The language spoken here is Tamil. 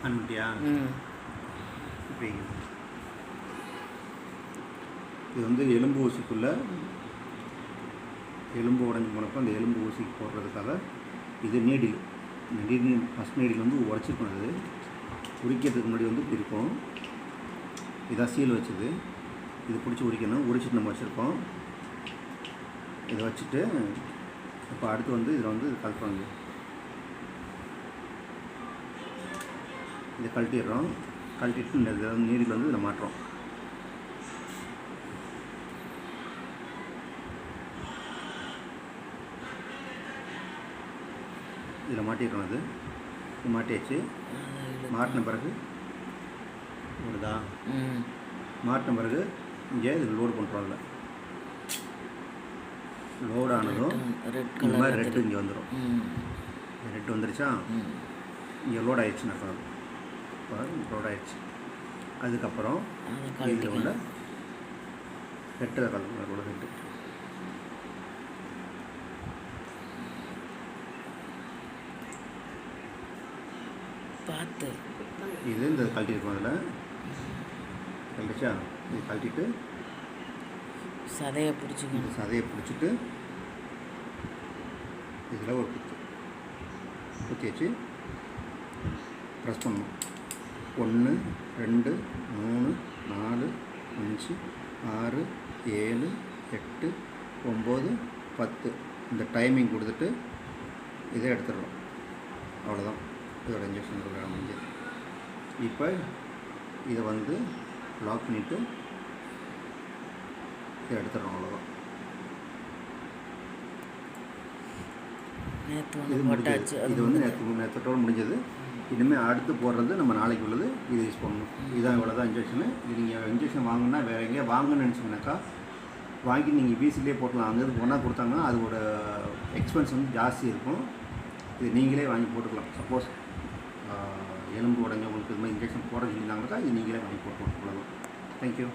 அனுப்பிட்டியா? இப்போ இது வந்து எலும்பு ஊசிக்குள்ளே எலும்பு உடஞ்சி போனப்போ அந்த எலும்பு ஊசிக்கு போடுறதுக்காக இது நீடில். நீடில் ஃபஸ்ட் நீடில் வந்து உடச்சிருக்கணும். அது உரிக்கிறதுக்கு முன்னாடி வந்து இப்படி இருக்கும். இதான் சீல் வச்சது. இது பிடிச்சி உரிக்கணும். உரிச்சிட்டு நம்ம வச்சுருக்கோம். இதை வச்சுட்டு இப்போ அடுத்து வந்து இதில் வந்து கலப்பாங்க. இதை கழட்டிடுறோம். கழட்டிட்டு இந்த நீடில் வந்து இதில் மாட்டுறோம். இதில் மாட்டிடுறோம். அது மாட்டியாச்சு. மாட்டின பிறகு ஓடுதா? மாட்டின பிறகு இங்கே இதில் லோடு பண்ணுறோம். இல்லை லோடு ஆனதும் இந்த மாதிரி ரெட்டு இங்கே வந்துடும். ரெட்டு வந்துருச்சா? இங்கே லோட் ஆயிடுச்சுன்னு அர்த்தம். இப்போ லோட் ஆயிடுச்சு. அதுக்கப்புறம் இதில் உள்ள ஹெட்டு கலந்து ஹெட்டு பார்த்து இது இந்த கழட்டிருக்கோம். அதில் கழட்டிச்சா? இது கழட்டிட்டு சதையை பிடிச்சிக்கணும். இந்த சதையை பிடிச்சிட்டு இதில் ஒரு குத்தி வச்சு ப்ரெஸ் பண்ணணும். 1 2 3 4 5 6 7 8 9 10 இந்த டைமிங் கொடுத்துட்டு இதை எடுத்துடுறோம். அவ்வளோதான் இதோட இன்ஜெக்ஷன் கொடுக்குற முடிஞ்சது. இப்போ இதை வந்து லாக் பண்ணிவிட்டு இதை எடுத்துடுறோம். அவ்வளோதான். இது முடிஞ்சது. இது வந்து நேற்றத்தோடு முடிஞ்சது. இனிமேல் அடுத்து போடுறது நம்ம நாளைக்கு உள்ளது இது யூஸ் பண்ணணும். இதுதான் இவ்வளோ தான் இன்ஜெக்ஷனு. இது நீங்கள் இன்ஜெக்ஷன் வாங்கினா வேறு எங்கேயா வாங்கணும்னு நினச்சிங்கனாக்கா வாங்கி நீங்கள் வீசிலே போட்டலாம். அங்கேருந்து ஒன்றா கொடுத்தாங்கன்னா அதோட எக்ஸ்பென்ஸ் வந்து ஜாஸ்தி இருக்கும். இது நீங்களே வாங்கி போட்டுக்கலாம். சப்போஸ் எலும்பு உடஞ்சவங்களுக்கு இது மாதிரி இன்ஜெக்ஷன் போட சொல்லியிருந்தாங்கனாக்கா இது நீங்களே வாங்கி போட்டுக்கலாம். அவ்வளோதான். தேங்க்யூ.